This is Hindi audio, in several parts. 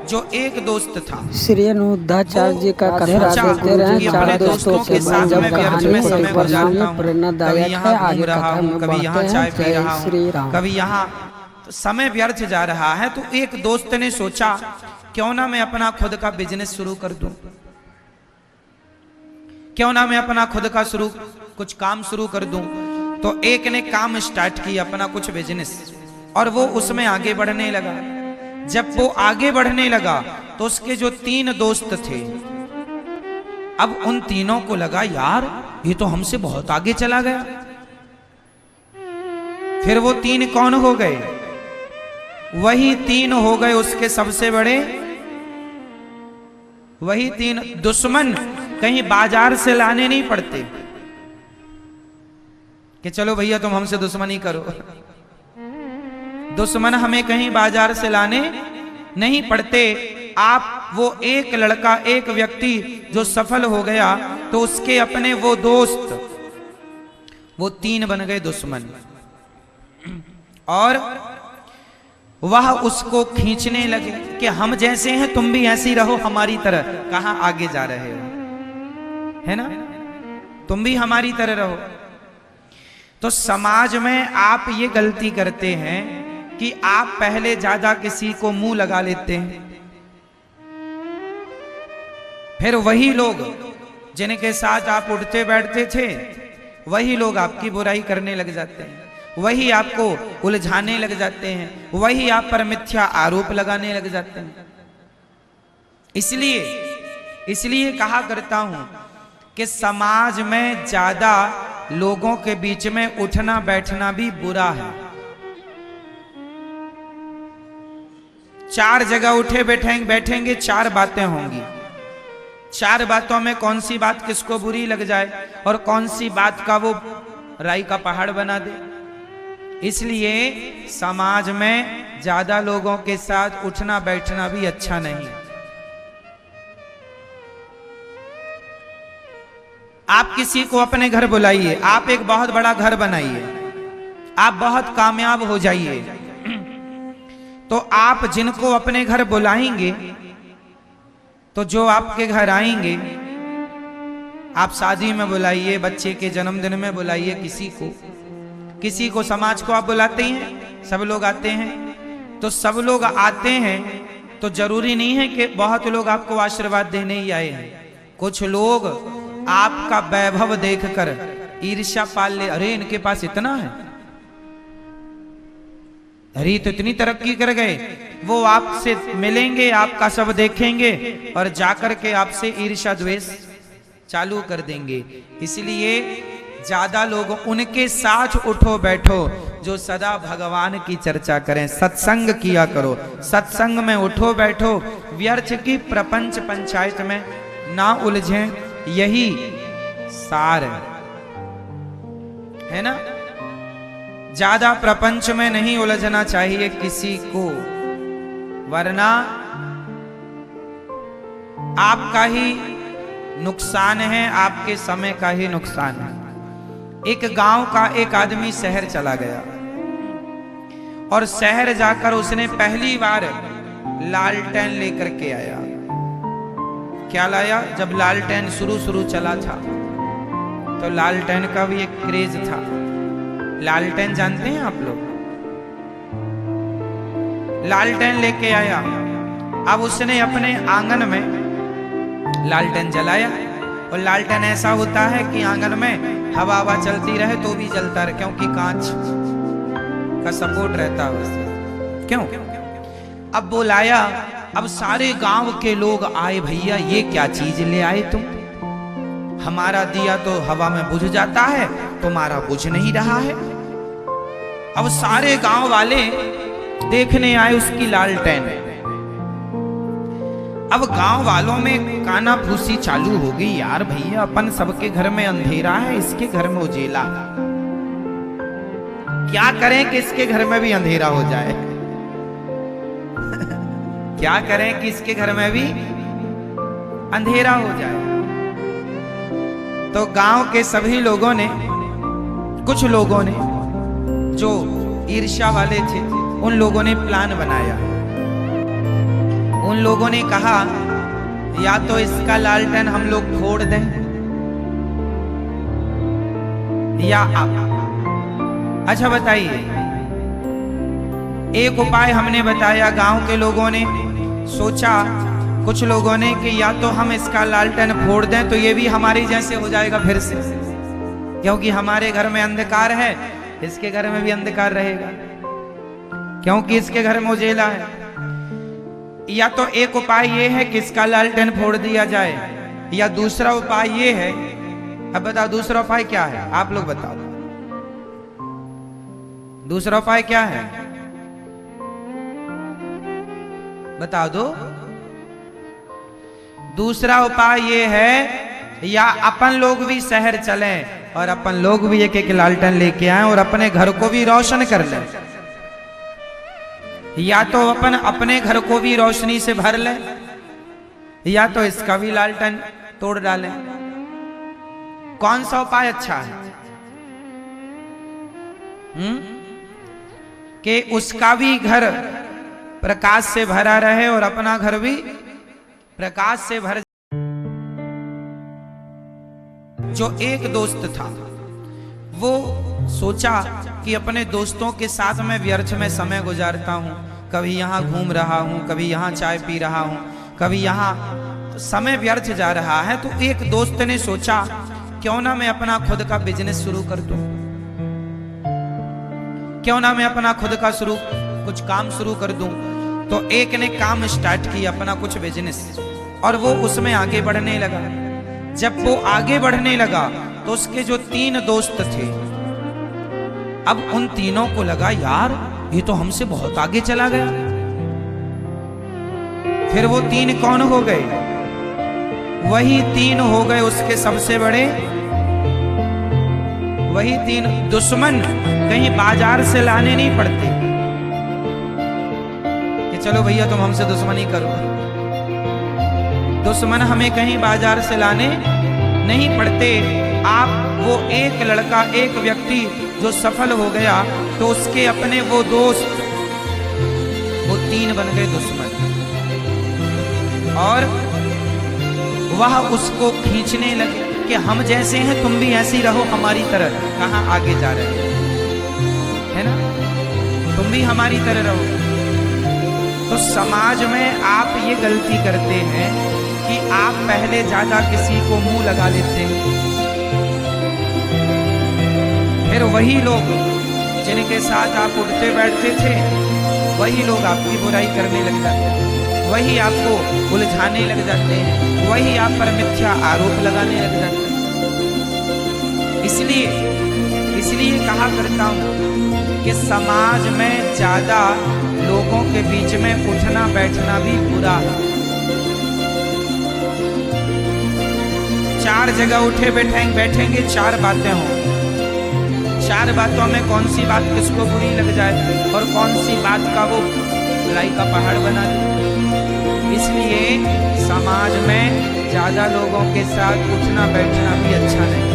जो एक दोस्त था। श्री अनुद्धाचार्य जी का कथा देते रहे चार दोस्तों के साथ जब कहानी को परिणाम प्रेरणादायक है। आगे कथा में बढ़ते हैं। जय श्री राम। कभी यहाँ तो समय व्यर्थ जा रहा है, तो एक दोस्त ने सोचा क्यों ना मैं अपना खुद का बिजनेस शुरू कर दूं, क्यों ना मैं अपना खुद का कुछ काम शुरू कर दूं। तो एक ने काम स्टार्ट किया अपना कुछ बिजनेस, और वो उसमें आगे बढ़ने लगा। जब वो आगे बढ़ने लगा तो उसके जो 3 दोस्त थे, अब उन तीनों को लगा यार ये तो हमसे बहुत आगे चला गया। फिर वो 3 कौन हो गए? वही 3 हो गए उसके सबसे बड़े, वही 3 दुश्मन। कहीं बाजार से लाने नहीं पड़ते कि चलो भैया तुम हमसे दुश्मनी करो। दुश्मन हमें कहीं बाजार से लाने नहीं पड़ते। आप वो एक लड़का, एक व्यक्ति जो सफल हो गया, तो उसके अपने वो दोस्त, वो 3 बन गए दुश्मन, और वह उसको खींचने लगे कि हम जैसे हैं तुम भी ऐसी रहो हमारी तरह। कहां आगे जा रहे हो, है ना? तुम भी हमारी तरह रहो। तो समाज में आप ये गलती करते हैं कि आप पहले ज्यादा किसी को मुंह लगा लेते हैं, फिर वही लोग जिनके साथ आप उठते बैठते थे, वही लोग आपकी बुराई करने लग जाते हैं, वही आपको उलझाने लग जाते हैं, वही आप पर मिथ्या आरोप लगाने लग जाते हैं। इसलिए कहा करता हूं कि समाज में ज्यादा लोगों के बीच में उठना बैठना भी बुरा है। 4 जगह उठे बैठेंगे 4 बातें होंगी। 4 बातों में कौन सी बात किसको बुरी लग जाए और कौन सी बात का वो राई का पहाड़ बना दे। इसलिए समाज में ज्यादा लोगों के साथ उठना बैठना भी अच्छा नहीं। आप किसी को अपने घर बुलाइए, आप एक बहुत बड़ा घर बनाइए, आप बहुत कामयाब हो जाइए, तो आप जिनको अपने घर बुलाएंगे, तो जो आपके घर आएंगे, आप शादी में बुलाइए, बच्चे के जन्मदिन में बुलाइए, किसी को समाज को आप बुलाते हैं, सब लोग आते हैं। तो सब लोग आते हैं तो जरूरी नहीं है कि बहुत लोग आपको आशीर्वाद देने ही आए हैं। कुछ लोग आपका वैभव देखकर ईर्ष्या पाल ले, अरे इनके पास इतना है, अरे तो इतनी तरक्की कर गए। वो आपसे मिलेंगे, आपका सब देखेंगे और जाकर के आपसे ईर्ष्या द्वेष चालू कर देंगे। इसलिए ज्यादा लोग उनके साथ उठो बैठो जो सदा भगवान की चर्चा करें। सत्संग किया करो, सत्संग में उठो बैठो, व्यर्थ की प्रपंच पंचायत में ना उलझें, यही सार है ना। ज्यादा प्रपंच में नहीं उलझना चाहिए किसी को, वरना आपका ही नुकसान है, आपके समय का ही नुकसान है। एक गांव का एक आदमी शहर चला गया और शहर जाकर उसने पहली बार लालटेन लेकर के आया। क्या लाया? जब लालटेन शुरू चला था तो लालटेन का भी एक क्रेज था। लालटेन जानते हैं आप लोग? लालटेन लेके आया। अब उसने अपने आंगन में लालटेन जलाया, और लालटेन ऐसा होता है कि आंगन में हवा चलती रहे तो भी जलता रहे, क्योंकि कांच का सपोर्ट रहता है उससे। क्यों? अब वो लाया, अब सारे गांव के लोग आए, भैया ये क्या चीज ले आए तुम? हमारा दिया तो हवा में बुझ जाता है, तुम्हारा बुझ नहीं रहा है। अब सारे गांव वाले देखने आए उसकी लालटेन। अब गांव वालों में काना फूसी चालू हो गई, यार भैया अपन सबके घर में अंधेरा है, इसके घर में उजेला, क्या करें कि इसके घर में भी अंधेरा हो जाए। क्या करें कि इसके घर में भी अंधेरा हो जाए। तो गांव के सभी लोगों ने, कुछ लोगों ने जो ईर्ष्या वाले थे, उन लोगों ने प्लान बनाया। उन लोगों ने कहा या तो इसका लालटेन हम लोग फोड़ दें या आप। अच्छा बताइए, एक उपाय हमने बताया, गांव के लोगों ने सोचा, कुछ लोगों ने कि या तो हम इसका लालटेन फोड़ दें तो ये भी हमारी जैसे हो जाएगा फिर से, क्योंकि हमारे घर में अंधकार है, इसके घर में भी अंधकार रहेगा, क्योंकि इसके घर में उजेला है। या तो एक उपाय ये है कि इसका लालटेन फोड़ दिया जाए, या दूसरा उपाय ये है, अब बताओ दूसरा उपाय क्या है, आप लोग बताओ दूसरा उपाय क्या है, बता दो। दूसरा उपाय ये है या अपन लोग भी शहर चलें और अपन लोग भी एक एक लालटेन लेके आए और अपने घर को भी रोशन कर लें, या तो अपन अपने घर को भी रोशनी से भर लें, या तो इसका भी लालटेन तोड़ डालें। कौन सा उपाय अच्छा है? कि उसका भी घर प्रकाश से भरा रहे और अपना घर भी प्रकाश से भर। जो एक दोस्त था वो सोचा कि अपने दोस्तों के साथ मैं व्यर्थ में समय गुजारता हूं, कभी यहां घूम रहा हूं, कभी यहां चाय पी रहा हूं, कभी यहां समय व्यर्थ जा रहा है। तो एक दोस्त ने सोचा क्यों ना मैं अपना खुद का बिजनेस शुरू कर दूं, क्यों ना मैं अपना खुद का कुछ काम शुरू कर दूं। तो एक ने काम स्टार्ट किया अपना कुछ बिजनेस, और वो उसमें आगे बढ़ने लगा। जब वो आगे बढ़ने लगा तो उसके जो 3 दोस्त थे, अब उन तीनों को लगा यार ये तो हमसे बहुत आगे चला गया। फिर वो 3 कौन हो गए? वही 3 हो गए उसके सबसे बड़े, वही 3 दुश्मन। कहीं बाजार से लाने नहीं पड़ते कि चलो भैया तुम हमसे दुश्मनी करो, दुश्मन हमें कहीं बाजार से लाने नहीं पड़ते। आप वो एक लड़का, एक व्यक्ति जो सफल हो गया तो उसके अपने वो दोस्त, वो 3 बन गए दुश्मन, और वह उसको खींचने लगे कि हम जैसे हैं तुम भी ऐसी रहो हमारी तरह। कहां आगे जा रहे हैं, है ना, तुम भी हमारी तरह रहो। तो समाज में आप ये गलती करते हैं कि आप पहले ज्यादा किसी को मुंह लगा लेते हैं, फिर वही लोग जिनके साथ आप उठते बैठते थे वही लोग आपकी बुराई करने लग जाते हैं, वही आपको उलझाने लग जाते हैं, वही आप पर मिथ्या आरोप लगाने लग जाते हैं। इसलिए कहा करता हूं कि समाज में ज्यादा लोगों के बीच में उठना बैठना भी बुरा है। 4 जगह उठे बैठेंगे 4 बातें हों, 4 बातों में कौन सी बात किसको बुरी लग जाए और कौन सी बात का वो बुराई का पहाड़ बना दे। इसलिए समाज में ज्यादा लोगों के साथ उठना बैठना भी अच्छा नहीं।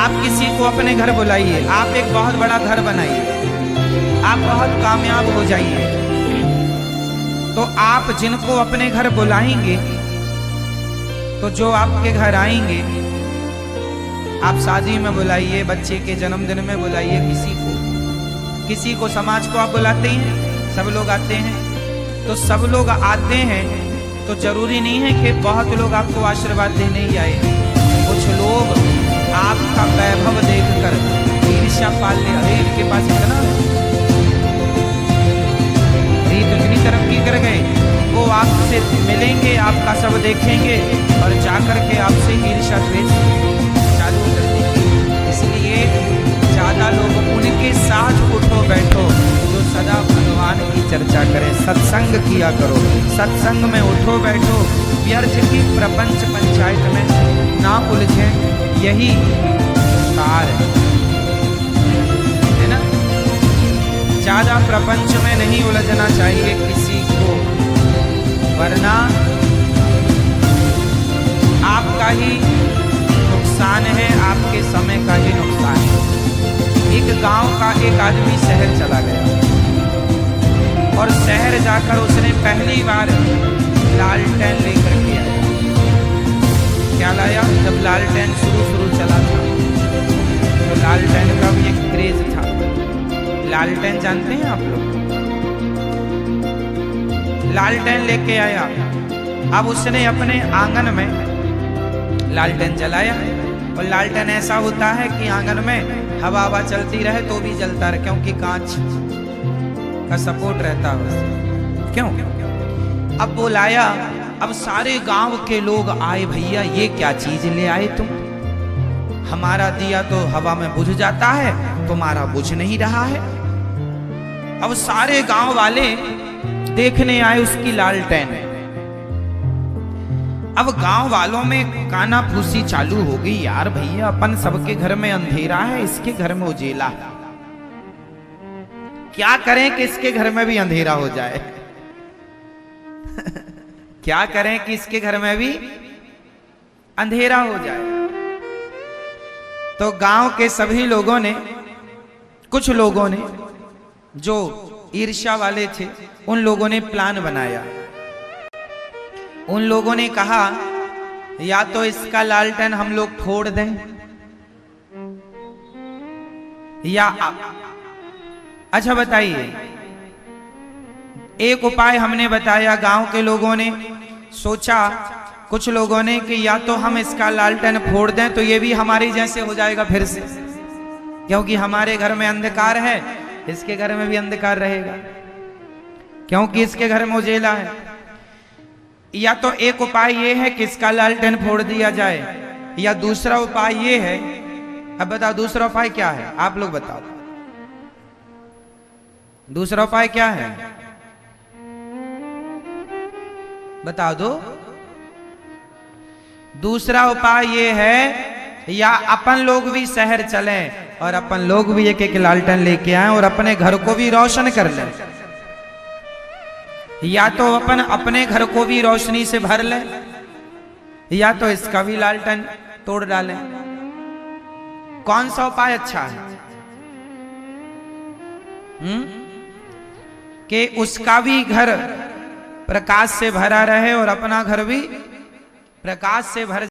आप किसी को अपने घर बुलाइए, आप एक बहुत बड़ा घर बनाइए, आप बहुत कामयाब हो जाइए, तो आप जिनको अपने घर बुलाएंगे तो जो आपके घर आएंगे, आप शादी में बुलाइए, बच्चे के जन्मदिन में बुलाइए, किसी को समाज को आप बुलाते हैं, सब लोग आते हैं। तो सब लोग आते हैं तो जरूरी नहीं है कि बहुत लोग आपको आशीर्वाद देने ही आए। कुछ लोग आपका वैभव देखकर ईर्ष्या पाल ले, अरे इनके पास इतना, तो इतनी तरक्की कर गए, वो आपसे मिलेंगे, आपका सब देखेंगे और जाकर के आपसे ईर्ष्या द्वेष चालू कर देंगे। इसलिए ज्यादा लोग उनके साथ उठो बैठो जो सदा भगवान की चर्चा करें, सत्संग किया करो, सत्संग में उठो बैठो, व्यर्थ की प्रपंच पंचायत में ना उलझे, यही सार है ना। ज्यादा प्रपंच में नहीं उलझना चाहिए किसी को, वरना आपका ही नुकसान है, आपके समय का ही नुकसान है। एक गांव का एक आदमी शहर चला गया, जाकर उसने पहली बार लालटेन लेकर के आया। क्या लाया? जब लालटेन शुरू चला था तो लालटेन का भी एक क्रेज था। लालटेन जानते हैं आप लोग? लालटेन लेके आया। अब उसने अपने आंगन में लालटेन जलाया, और लालटेन ऐसा होता है कि आंगन में हवा चलती रहे तो भी जलता रहे, क्योंकि कांच का सपोर्ट रहता है उससे। क्यों? अब वो लाया। अब सारे गांव के लोग आए, भैया ये क्या चीज ले आए तुम? हमारा दिया तो हवा में बुझ जाता है, तुम्हारा बुझ नहीं रहा है। अब सारे गांव वाले देखने आए उसकी लालटेन। अब गांव वालों में काना फूसी चालू हो गई, यार भैया अपन सबके घर में अंधेरा है, इसके घर में उजेला है, क्या करें कि इसके घर में भी अंधेरा हो जाए। क्या करें कि इसके घर में भी अंधेरा हो जाए। तो गांव के सभी लोगों ने, कुछ लोगों ने जो ईर्ष्या वाले थे, उन लोगों ने प्लान बनाया। उन लोगों ने कहा या तो इसका लालटेन हम लोग फोड़ दें, या अच्छा बताइए, एक उपाय हमने बताया। गांव के लोगों ने सोचा, कुछ लोगों ने, कि या तो हम इसका लालटेन फोड़ दें तो ये भी हमारे जैसे हो जाएगा फिर से, क्योंकि हमारे घर में अंधकार है, इसके घर में भी अंधकार रहेगा, क्योंकि इसके घर में उजेला है। या तो एक उपाय ये है कि इसका लालटेन फोड़ दिया जाए, या दूसरा उपाय ये है। अब बताओ दूसरा उपाय क्या है? आप लोग बताओ दूसरा उपाय क्या है? बता दो। दूसरा उपाय ये है, या अपन लोग भी शहर चलें और अपन लोग भी एक लालटेन लेके आए और अपने घर को भी रोशन कर लें। या तो अपन अपने घर को भी रोशनी से भर लें, या तो इसका भी लालटेन तोड़ डालें। कौन सा उपाय अच्छा है? कि उसका भी घर प्रकाश से भरा रहे और अपना घर भी प्रकाश से भर